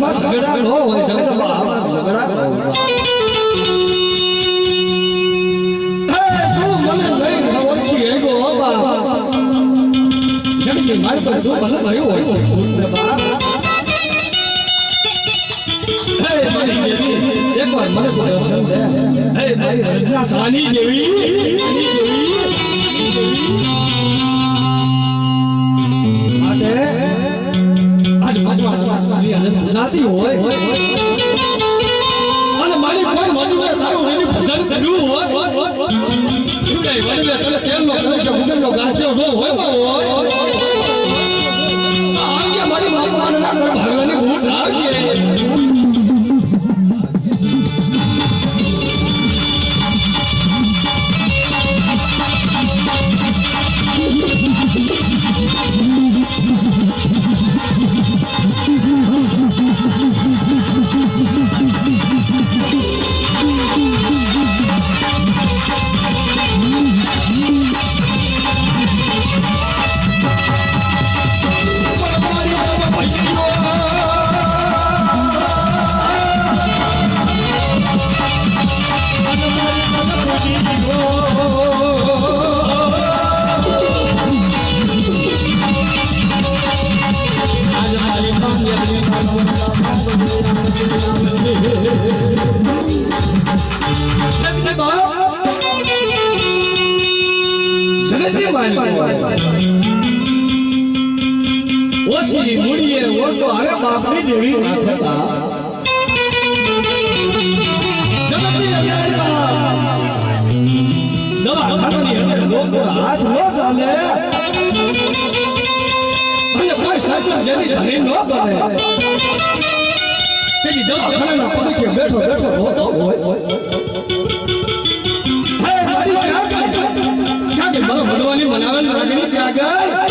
આમાં ઝઘડા ન હોય જગદંબા આમાં ઝઘડા ન હોય તું મને નહીં ઓળખી એગો બાબા જગતી મારી પર તું ભલે ભયો હોય છે બાપ હે મારી દેવી એકવાર મને તો દર્શન દે હે મારી રચના રાની દેવી માટે આજ મારી અંદર જાતી હોય અને મારી કોઈ મજૂરે તારું એની ભજન કર્યું હોય નહીં વળી એટલે તેલનો કલેશ ભજનનો ગાંઠિયો જો હોય આજે મારી માતાના ઘર ભાગવાની ભૂત લાગી ઓછી મૂડીએ ઓળતો હવે બાપની દેવી નાખતા જગતની અંદર દવાખાનાની અંદર લોકો હાથ ન ચાલે અને કોઈ સજ્જન જેની ઘરે ન બને તેની દવાખાનાના પગથિયે બેઠો બેઠો રોતો હોય હે મારી ક્યાં ગઈ મારો ભગવાનની મનાવેલ લાગણી ક્યાં ગઈ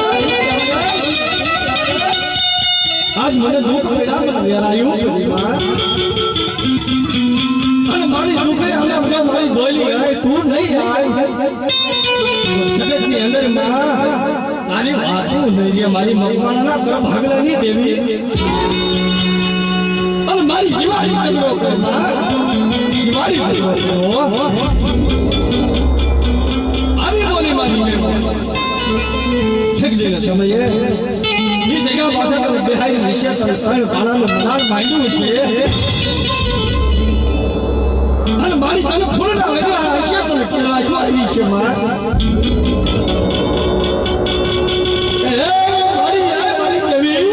આજ મને દુઃખ પડ્યા મને વેરાયું અને મારી દુઃખે અને બધા મારી દોયલી હરાય તું નહીં આય જગતની અંદર માં તારી વાતું નહીં મારી મકવાણાના ઘર ભાગલાની દેવી અને મારી શિવાળી ચંદ્રો શિવાળી ચંદ્રો આવી બોલી મારી ઠીક દેને સમયે इस जगह भाषा का बिहारी विषय त्रण पाना में मनाल मांगू છે અને મારી તને ફૂલના વેલા આશા તો કેલા છો આવી છે મારા મારી દેવી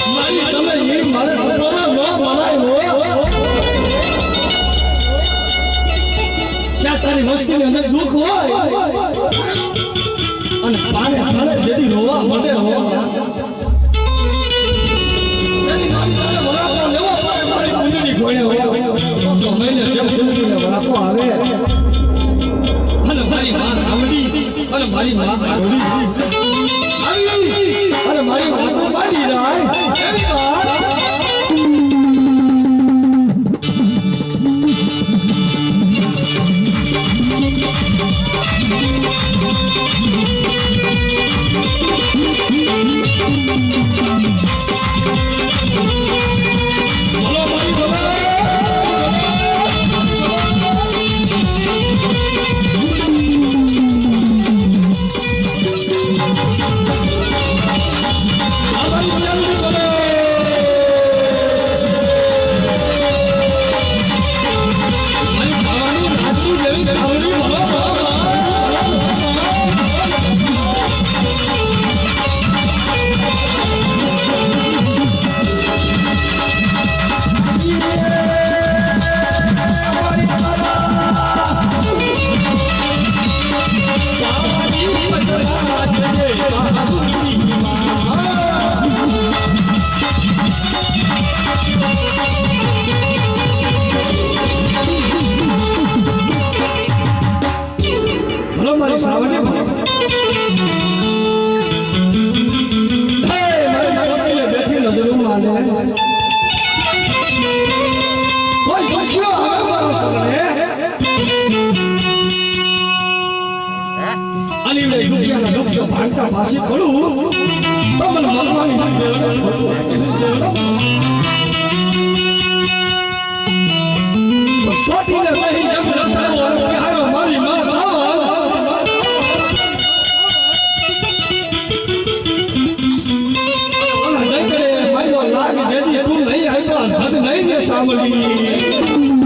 મારી તમે એ મારે બોલા ન બોલાય ક્યાં તારી વસ્તીની અંદર દુઃખ હોય અને પાને પાને જેદી રોવા મળે હોવા તેની મારી વરાપો લેવો પડે મારી પૂંજડી કોઈને હોય સો મહિને જેમ પૂંજડીને વરાપો આવે અને મારી માં સાવડી અને મારી માં કાઢી આવી અને મારી વાતો બાડી જાય એવી વાત ને સાંભળી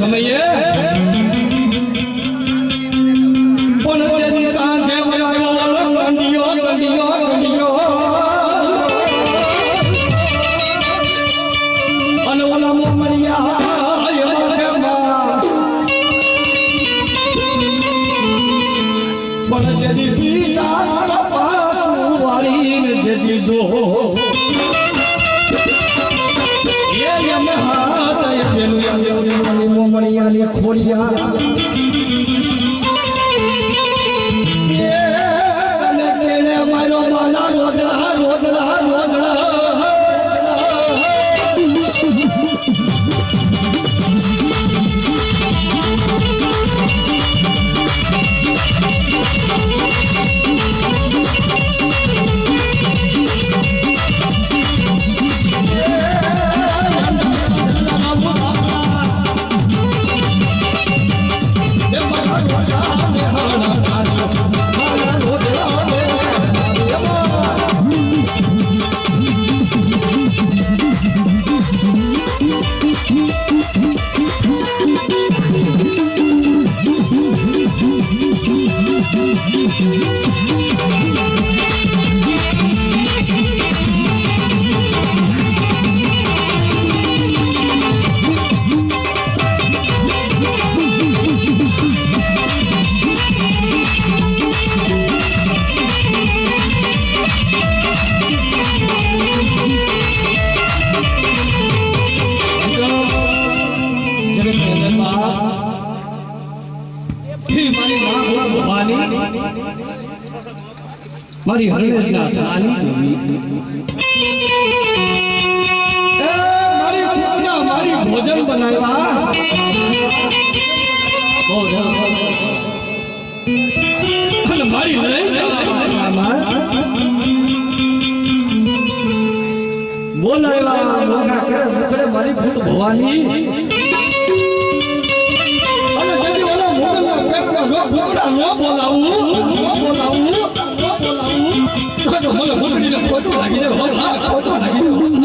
સમયે પણ તેની કાંઠે વળાયો કંડિયો કંડિયો કંડિયો અને ઓલા મોમરિયા પણ જેથી પિતા પાસું વાળીને જેથી જો મોમણિયાની ખોડિયા અને કેણે મારો માલા રોજડા રોજડા રોજડા મારી હરણેજના ધાની મારી કુકના મારી ભોજન બનાવ્યા અને મારી લઈ જવા બોલાવ્યા મોંઘા કરે મુખડે મારી ફૂટ ભવાની અને જેથી ઓલો મોગલના પેટમાં જો ફૂકડા ન બોલાવું તો મને મોગડીને ખોટું લાગી જાય ખોટું લાગી જાય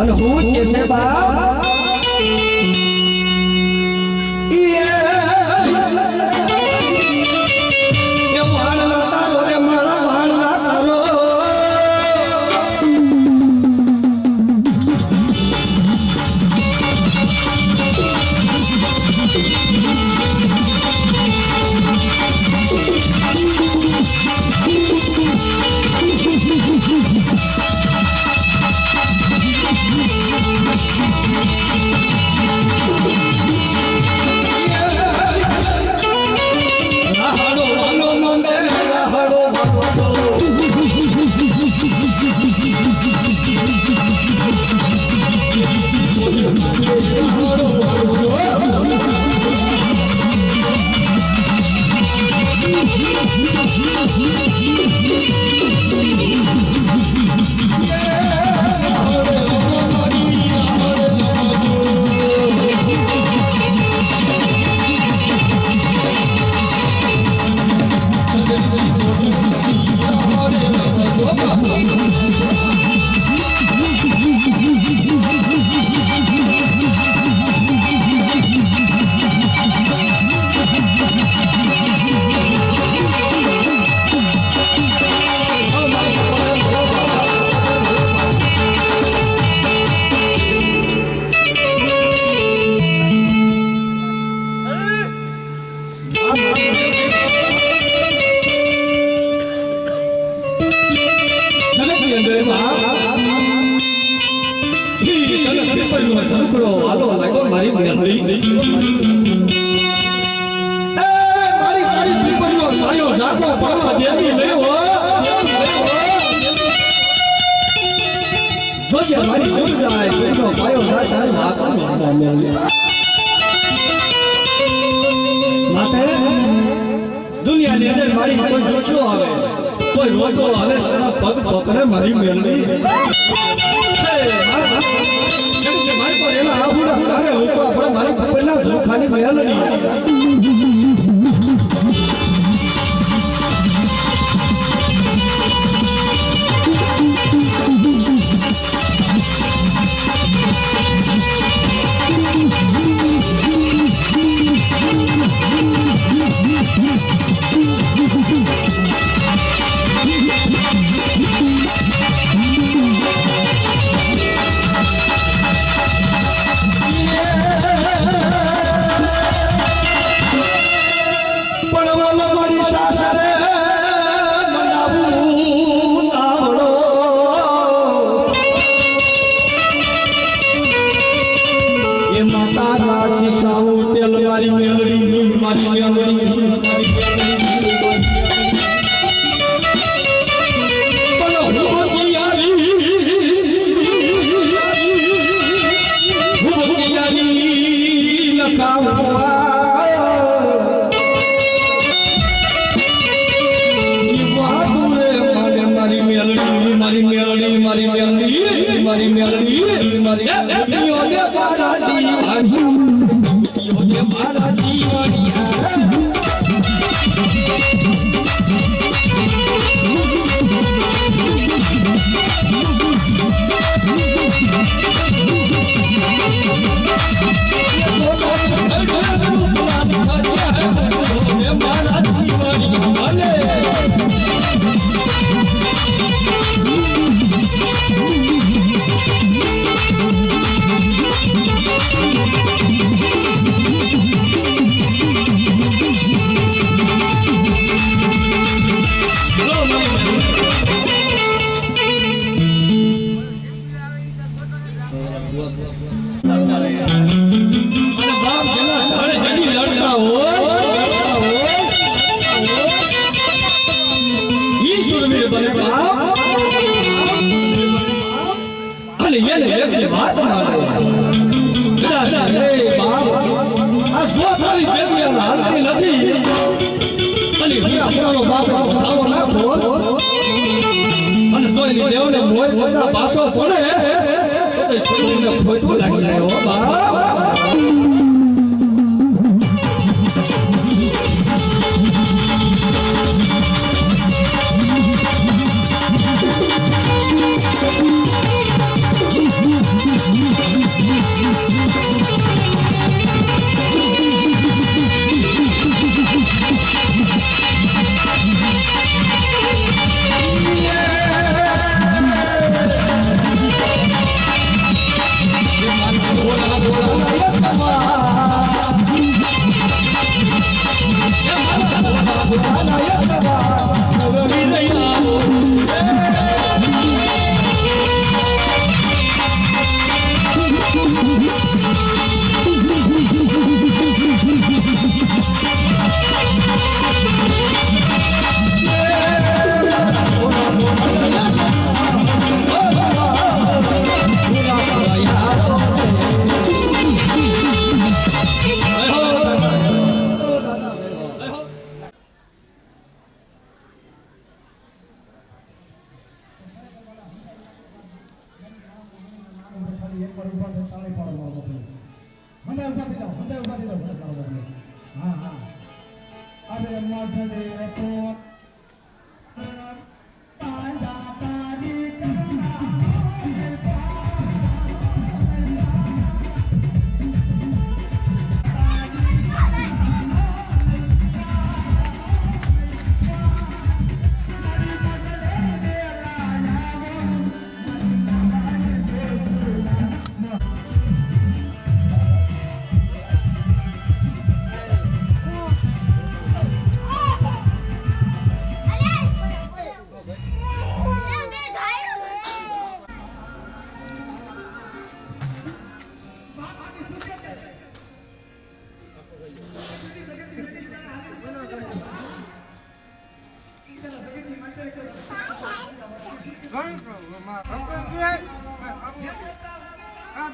અને હું કે છે બાપ Yeah. પીપળનો ઝંખડો હાલો લાગ્યો મારી મેલડી મારી મારી પીપળનો સાયો ઝાકો પડવા દેવી લેવો જોજે મારી સુર જાય સુરનો પાયો જાય તારી માતાનો મેલડી માટે દુનિયાની અંદર મારી કોઈ દુખ્યો આવે કોઈ રોટો આવે તારા પગ પકડે મારી મેલડી મારી પર એના આબુડા તારે હોશો આપણે મારી પહેલા ધોખાની મેલડી પાછો પડે તો શરીરને ખોટું લાગી જાય હો બાપ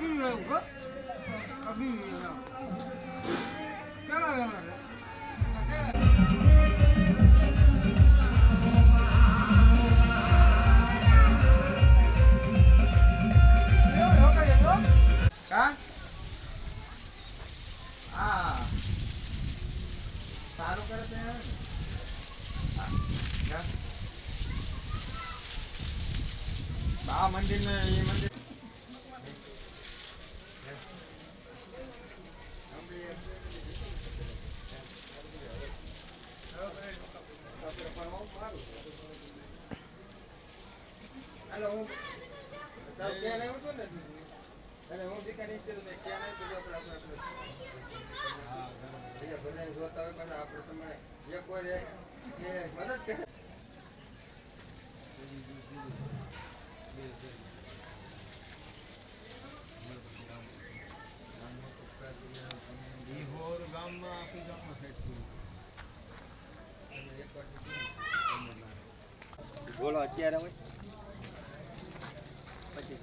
અભી રહ્યો અભી રહ્યો ક્યાં કા હા સારું કરે છે બા મંદિર ને એ મંદિર હેલો હું ક્યાં આવ્યો હતો ને અને હું દીકરી ક્યાં નહીં તો આપણે બધા જોતા હોય પાછા આપણે તમે એક વાર મદદ કરે ગામમાં આખી ગામમાં બોલો અત્યારે હોય પછી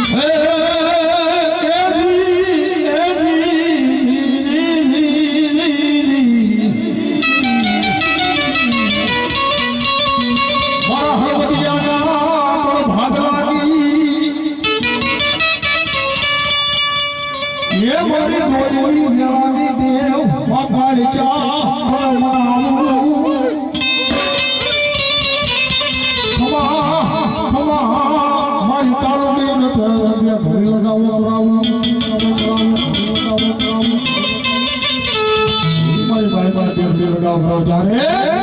હે સાંભળો જ્યારે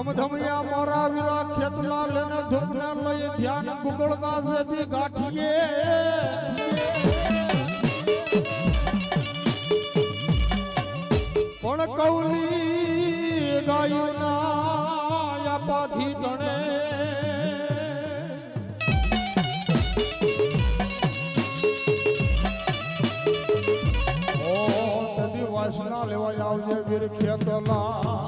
ધમધમિયા મારા વીરા ખેતલા લેને ધૂપને લઈ ધ્યાન ગુગળના જેથી ગાંઠીએ પણ કૌલી ગાયુના પાથી તણે ઓ તદી વાસના લેવા આવજે વીર ખેતલા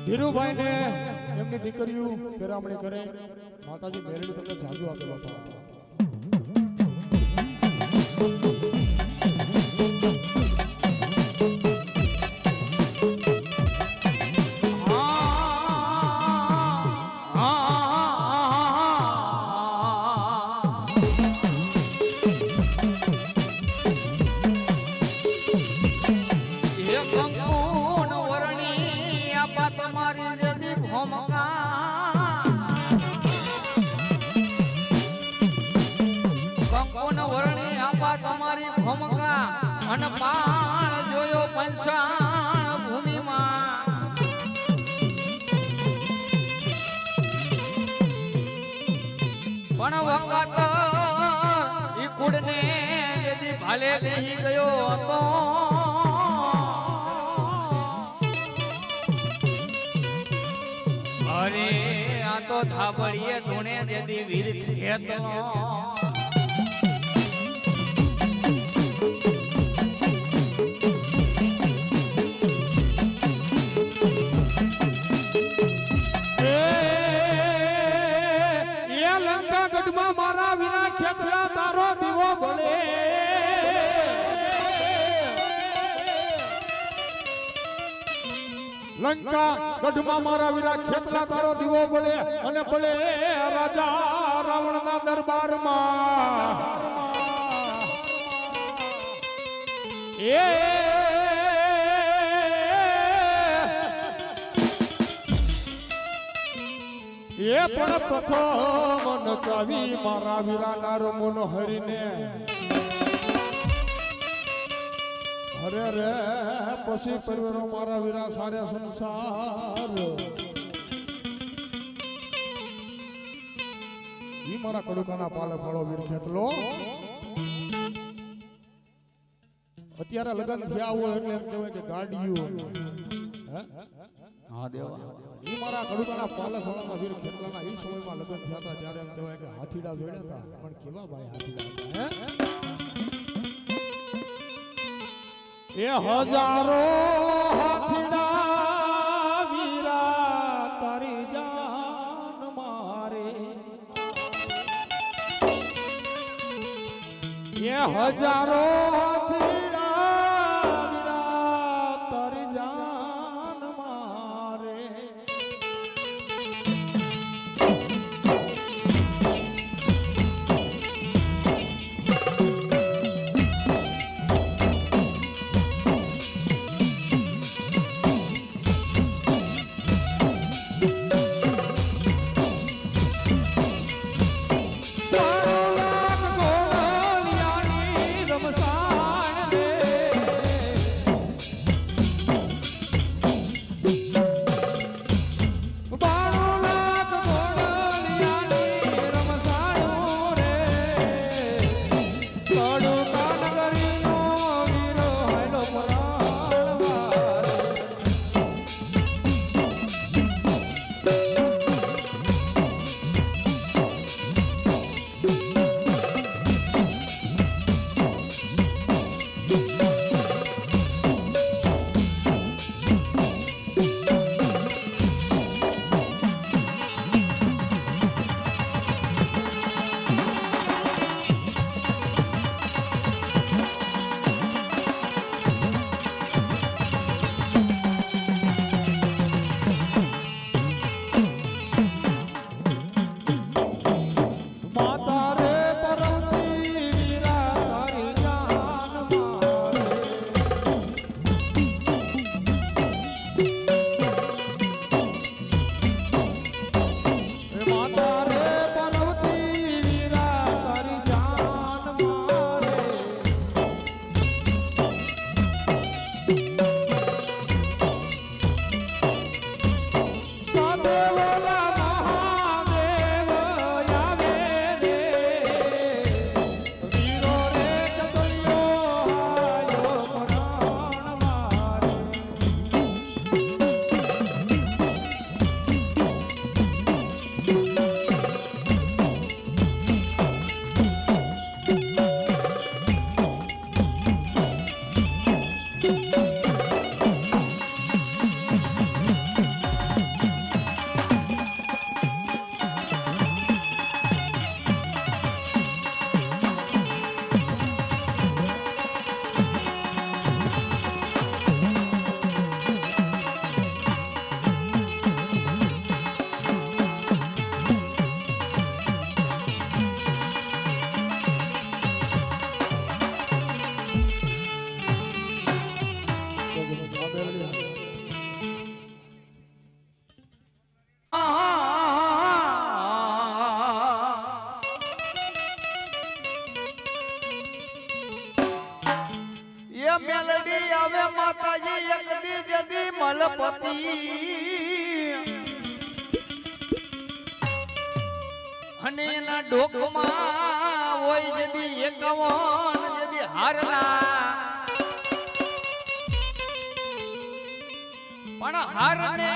ધીરુભાઈ ને એમની દીકરીઓ પેરામણી કરે માતાજી મેરડી તમને જાજુ આપેલો હતો અને પાળ જોયો પંચાણ ભૂમિમાં પણ વખત ઈ કુડને જેથી ભાલે બેહી ગયો હતો અરે આ તો ધાબળીએ ધૂણે જેથી વીર ખેતલો મારા વિના ખેતલા તારો દીવો બળે લંકા ગઢમાં મારા વિના ખેતલા તારો દીવો બળે અને બળે રાજા રાવણના દરબારમાં એ પણ પ્રથમ નચાવી મારા વીરાના રમોનો હરીને હરે રે પછી પરિવારો મારા વીરા સારે સંસાર ઈ મારા કડુકાના પાલે ફળો વીર ખેતલો અત્યારે લગન થયા હોય એટલે એમ કહેવાય કે ગાડીઓ હા દેવા ઈ મારા કડુકાના પાલે ફળોના વીર ખેતલાના ઈ સમયમાં લગન થયા હતા ત્યારે એમ કહેવાય કે હાથીડા જોડ્યા હતા પણ કેવા ભાઈ હાથીડા એ હજારો હાથીડા એ હજારો હાથીડા વીરા તારી જાન મારે મેલડી આવે માતાજી એક દી જદી મલપતિ અને એના ડોકમાં હોય જદી 51 જદી હારલા પણ હારને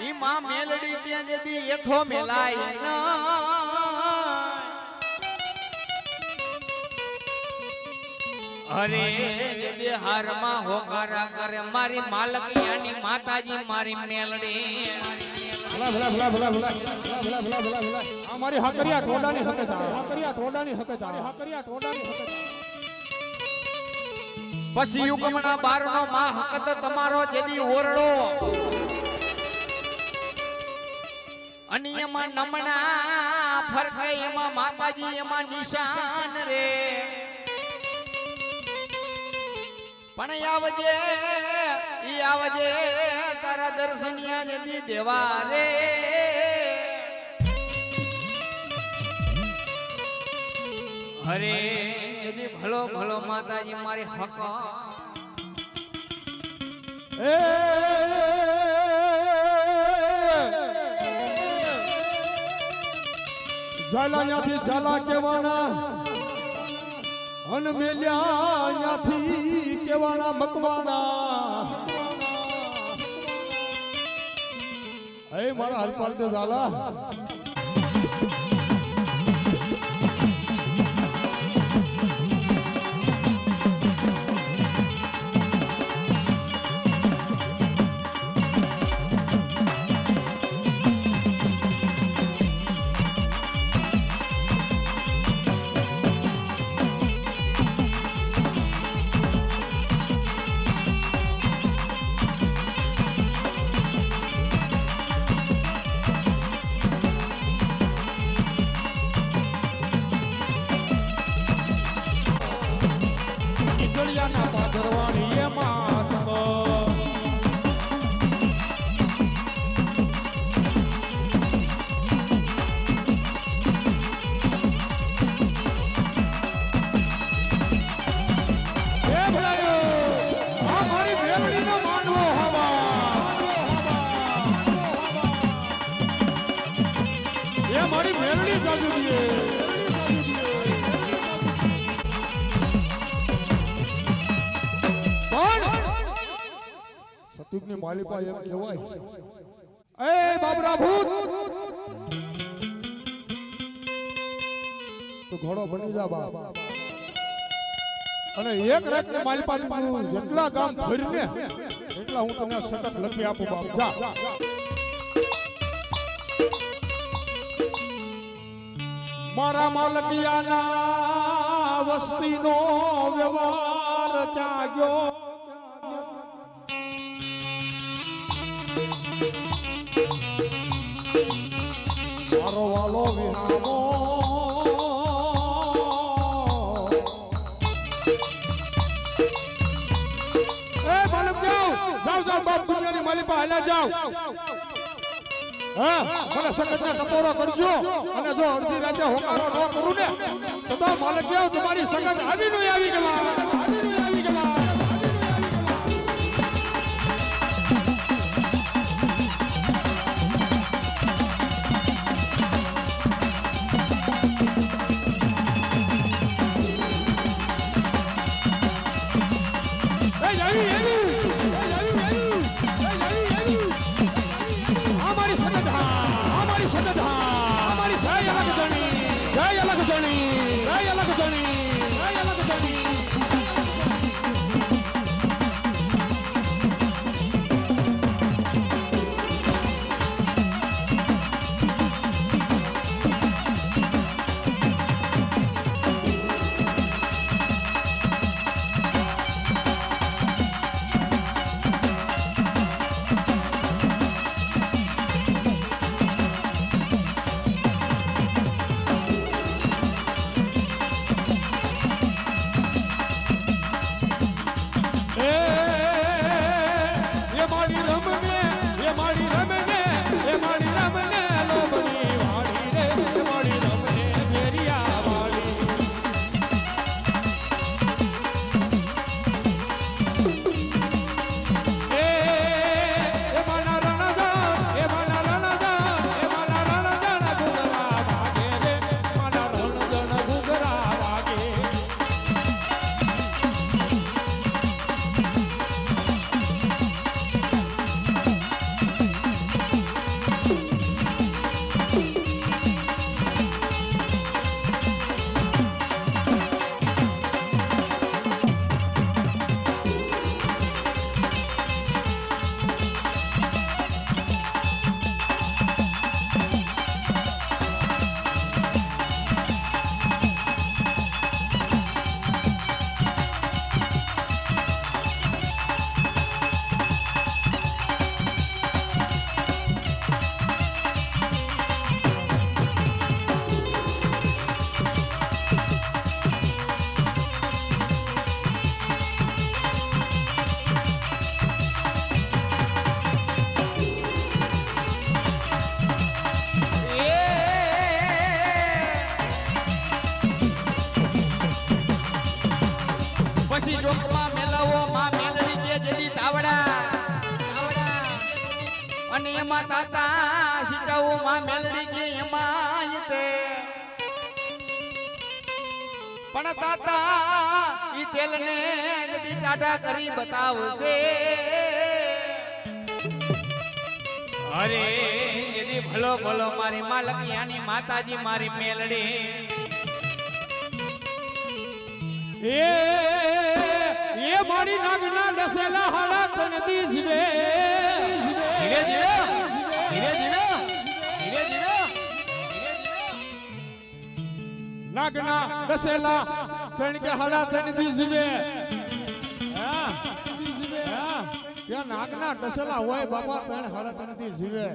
ઈ માં મેલડી ત્યાં જદી એઠો મેલાય અરે જદી હારમાં હોકારા કરે મારી માલકિયાની માતાજી મારી મેલડી ભલા ભલા ભલા ભલા ભલા ભલા ભલા ભલા આ મારી હાકરિયા ટોડાની હકે તારે હાકરિયા ટોડાની હકે તારે હાકરિયા ટોડાની હકે પછી યુગમના 12 નો માં હકત તમારો જેદી ઓરડો અને એમાં નમણા ફરકે એમાં માતાજી એમાં નિશાન રે પણ આવજે તારા દર્શનિયા જેદી દેવા રે હરે જેદી ભલો ભલો માતાજી મારી હક એ ઝાલા ન્યાથી ઝાલા કેવાના અન મેલ્યા ન્યાથી કેવાના મકવાના હે મારા હરપાલ તો ઝાલા માલકિયાના પાદરવાણી એમાં સંગ સતુકની માલિકા એમ કહેવાય એ બાબરા ભૂત તો ઘોડો બની જા બાપ અને એક રાતને માલિકા તું જેટલા કામ ફરીને એટલા હું તને સતત લખી આપું બાપ જા મારા માલકિયાના વસ્તીનો વ્યવહાર ક્યાં ગયો મારો વાલો વિહામો એ માલક જાઓ બાપ દુનિયાની માલિકા હાલ્યા જાઓ હા મને સકતના ટપોરો કરજો અને જો અડધી રાતે હોકારો ન કરું ને તો માલક તમારી સકત આવી નહીં આવી ગવા અને એમાં તાતા સિચાઉ માં મેલડી કે એમાં તે પણ તાતા ઈ તેલને જદી ટાટા કરી બતાવશે અરે જદી ભલો ભલો મારી માલકિયાની માતાજી મારી મેલડી એ મારી નાગના ડસેલા હાડા તનતી જીવે ધીરે ધીરે ધીરે ધીરે ધીરે ધીરે નાગના ડસેલા તણ કે હાડા તનતી જીવે હા હા કે નાગના ડસેલા હોય બાપા તણ હાડા તનતી જીવે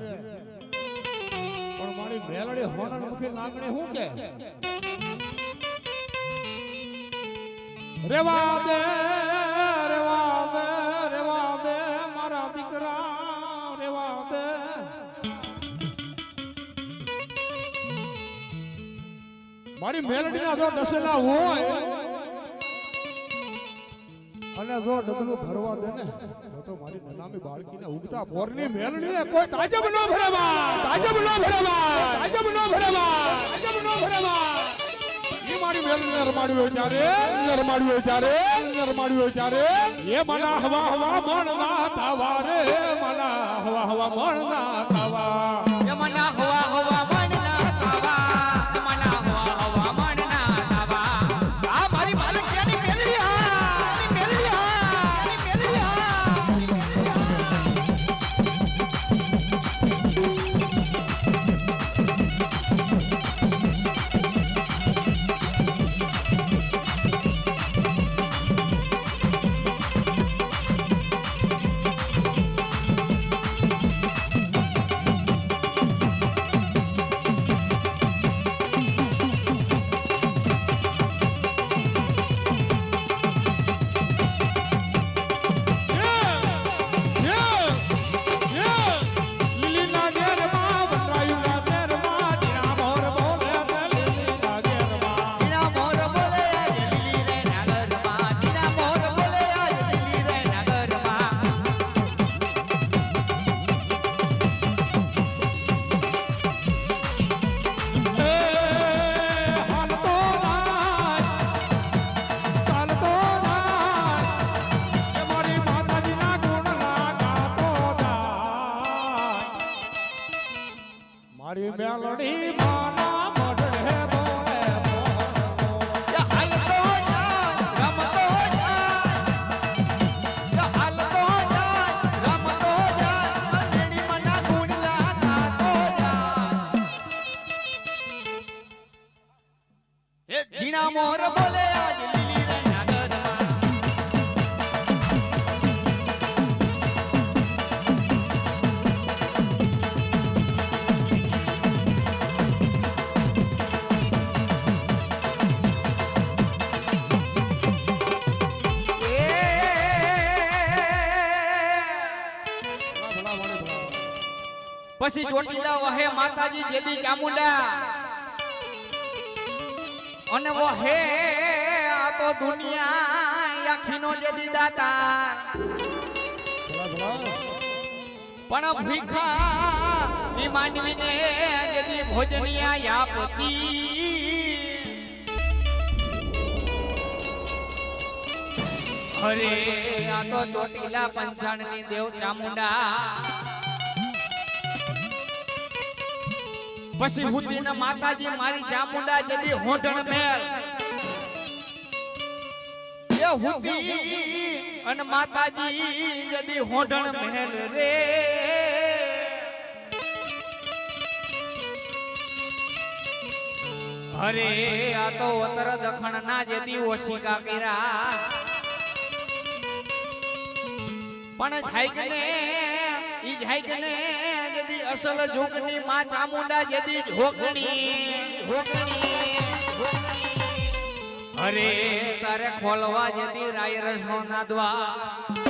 પણ મારી મેલડી હોનલ મુખી નાગણી હું કે રેવા દે મારી મેલડીના જો દસેલા હોય અને જો ડગલું ભરવા દે ને તો મારી નનામી બાળકીને ઉગતા પોરની મેલડીને કોઈ તાજબ ન ભરેવા તાજબ ન ભરેવા તાજબ ન ભરેવા તાજબ ન ભરેવા એ મારી મેલડીને રમાડ્યો ત્યારે એ મના હવા હવા મણના તાવા રે મના હવા હવા મણના તાવા એ મના હવા હવા મણના તાવા મના હવા હવા મણના તાવા આ મારી માલકિયાની મેલડી મારી મેલડી માના મઢે બોલે હાલતો જા રમતો જા હાલતો જા રમતો જા મેલડી મના ગુણલા ગાતો જા એ જીણા મોર બોલે આજ લીલી રે નાગરમાં પછી ચોટીલા વહે માતાજી જેદી ચામુંડા અને વહે આ તો દુનિયા આખીનો જેદી દાતા પણ ભીખા ની માનવીને જેદી ભોજનિયા આપતી અરે આ તો ચોટીલા પંચાણની દેવ ચામુંડા પછી હુદીના માતાજી મારી ચામુંડા જદી હોટણ મેલ એ હુદી અને માતાજી જદી હોટણ મેલ રે અરે આ તો ઉત્તર દખણ ના જદી ઓશિકા કર્યા પણ જાયગને ઈ જાયગને જદી અસલ જોગની માં ચામુંડા જદી જોગણી અરે તારે ખોલવા જદી રાય રસનો નાદવા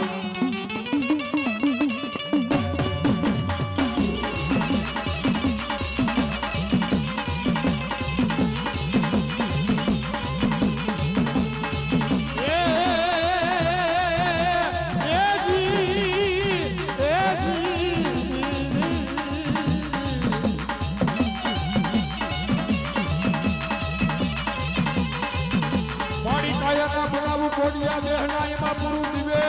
કોડિયા દેહના એમાં પૂરું દિવે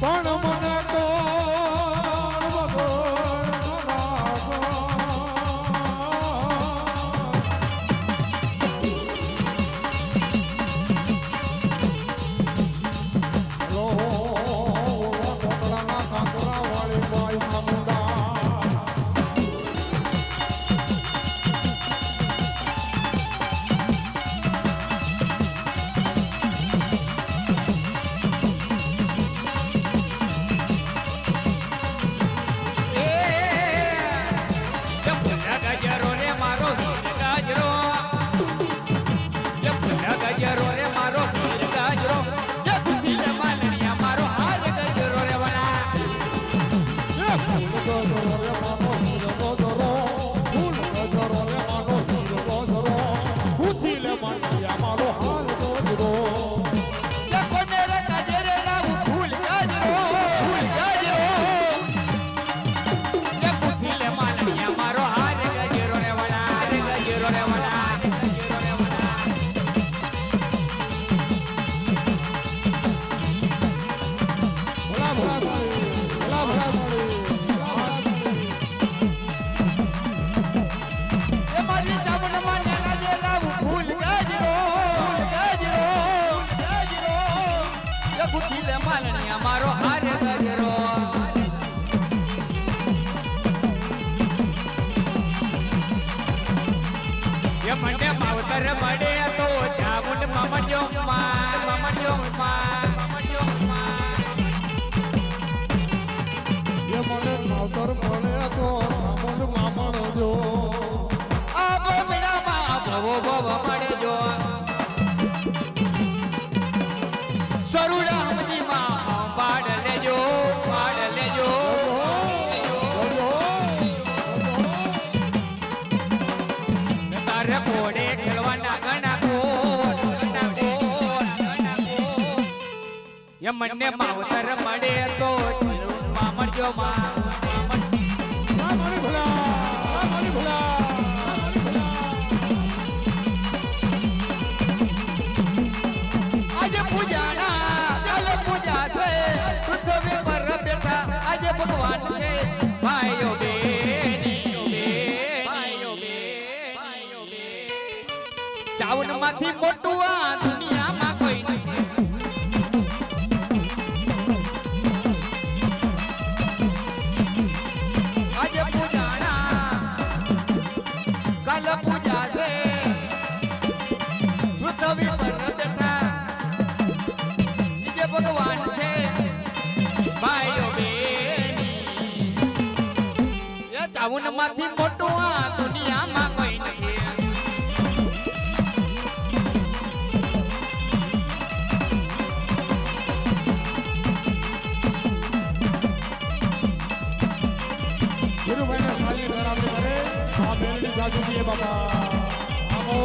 પણ મને તો કાંકરા વાળી બાઈ ચામુંડા દિલ માલણિયા મારો હારે ગજરો એ મને માવતર મળે તો ચામુંડ મામણ્યો માં મામણ્યો માં મામણ્યો માં એ મને માવતર મળે તો મામણ મામણ જો આ બબડામાં ભવો ભવ મળે જો સરુડા હમજીમાં પાડ લેજો પાડ લેજો તારે ઘોડે ખેલવાના ઘણા કોટ એ મને માવતર મળે તો મામણજો માં મારી ભલા મારી ભલા આજે પૂજાના કાલે પૂજા છે પૃથ્વી પર બેઠા આજે ભગવાન છે ભાઈઓ ચાવન માંથી મોટું આ દુનિયામાં કોઈ નથી આજે પૂજાના કાલે પૂજા છે પૃથ્વી પર બેઠા જે ભગવાન છે ભાઈઓ બેની એ ચાવન માંથી મોટું આ દુનિયામાં કોઈ નથી ગુરુભાઈને સાલી બરાબર કરે આ બેલની જાગૃતિ બાબા આવો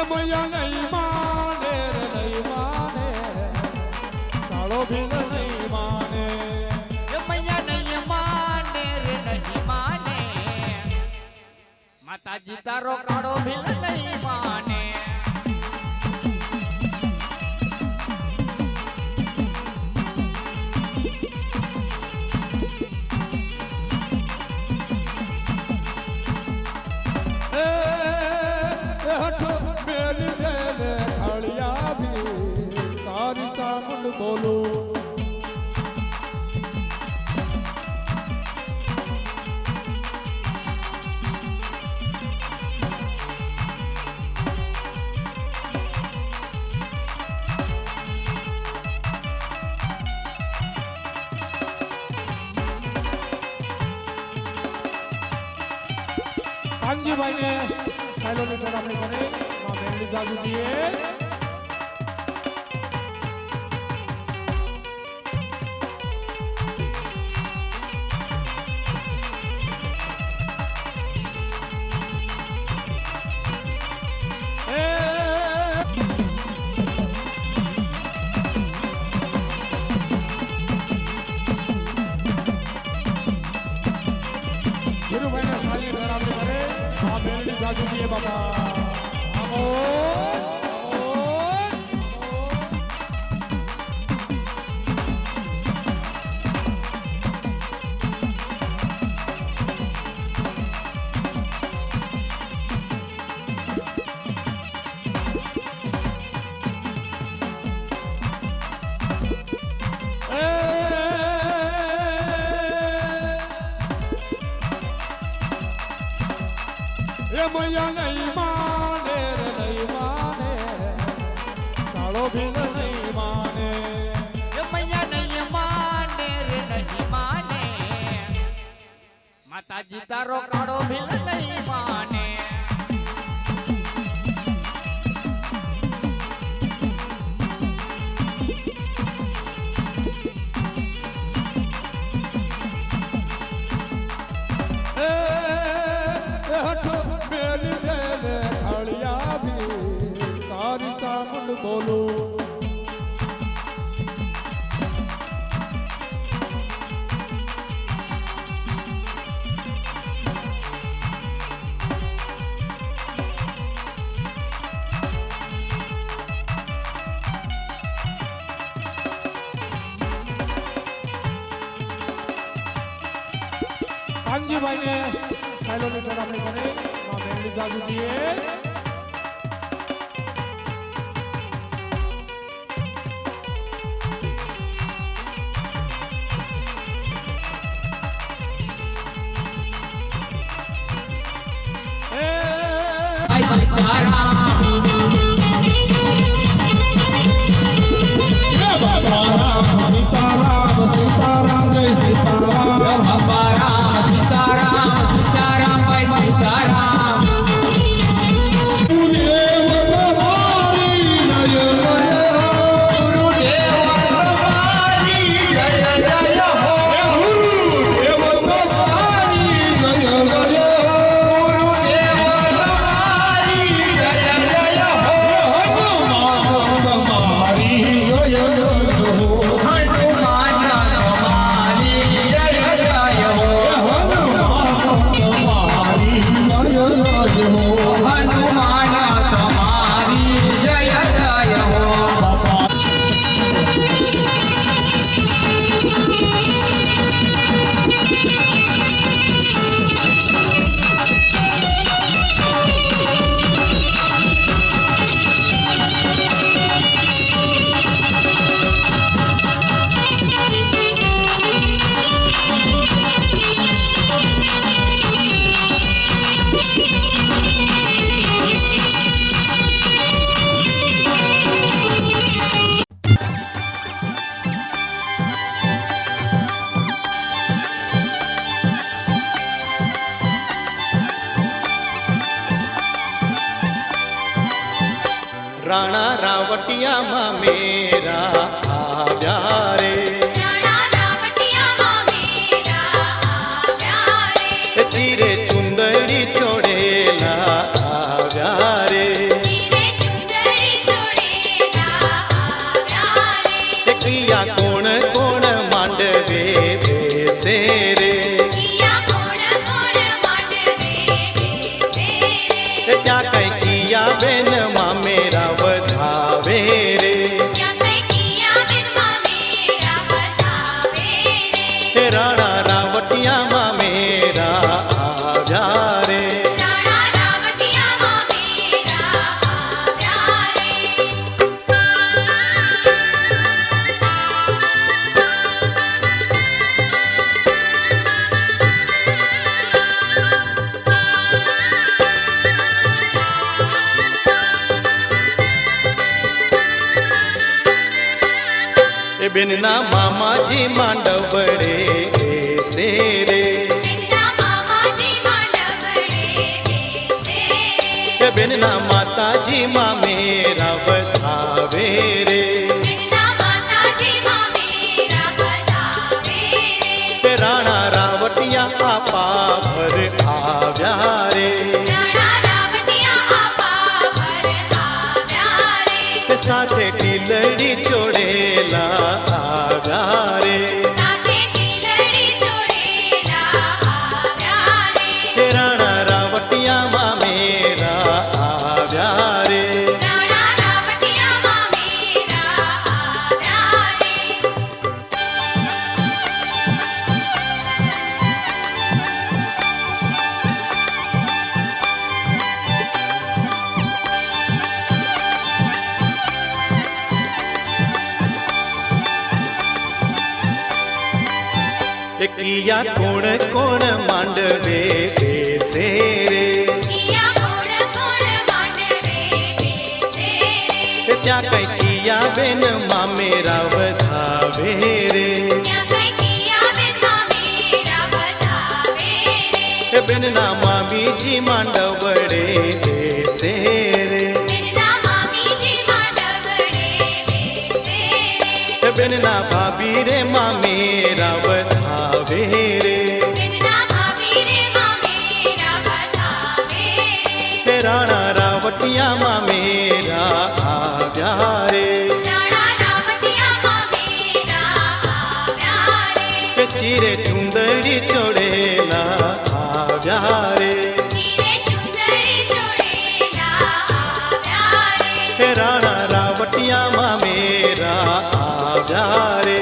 મૈયા નહીં માને રે નહીં માને કાળો ભીલ નહીં માને એ મૈયા નહીં માને રે નહીં માને માતાજી તારો કાળો ભીલ નહીં માને તારી ચામુંડ બોલું કાનજીભાઈ ને સાયલોની તરફની કરે માં બેનની જાગૃતિએ ગુરુભાઈને સાલી બરાબર કરે આ બેનની જાગૃતિએ બાબા આવો મૈયા નહીં માને રે નહીં માને કાળો ભીલ નહીં માને એ મૈયા નહીં માને રે નહીં માને માતાજી તારો કાળો ભીલ નહીં માને તારી ચામુંડ બોલું કાનજીભાઈ ને સાયલોની પધરામણી કરે માં મેલડી જાગૃતિએ રાણા રાવટિયામાં મેરા આવ્યા રે ચીરે ચુંદડી ચોડેલા આવ્યા રે કિયા કોણ કોણ માંડવે બેસે રે ત્યાં કઈ કિયા બેન મામેરા વધાવે રે રાણા રાવટિયામાં મેરા આવ્યા રે એ બેનના મામાજી માંડવડે બેસે રે એ બેનના માતાજી માં મેરા વધાવે રે તે રાણા રાવટિયા આપા ભર આવ્યા રે તે સાથે ટીલડી ચોડેલા આવ્યા રે તે રાણા રાવટિયામાં મેરા આવ્યા રે કિયા કોણ કોણ માંડવે બેસે રે ત્યાં કઈ કિયા બેન મામેરા વધાવે રે બેનના મામીજી માંડવડે બેસે રે બેનના ભાભી રે મામેરા વધાવે રે રાણા રાવટિયામાં મેરા આવ્યા રે ચીરે ચુંદડી ચોડેલા આવ્યા રે રાણા રાવટિયામાં મેરા આવ્યા રે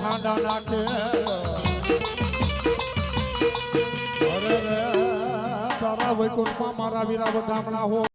કાંડા નાખે અરે રે તારા વૈકુંઠમાં મારા વીરા વધામણા હો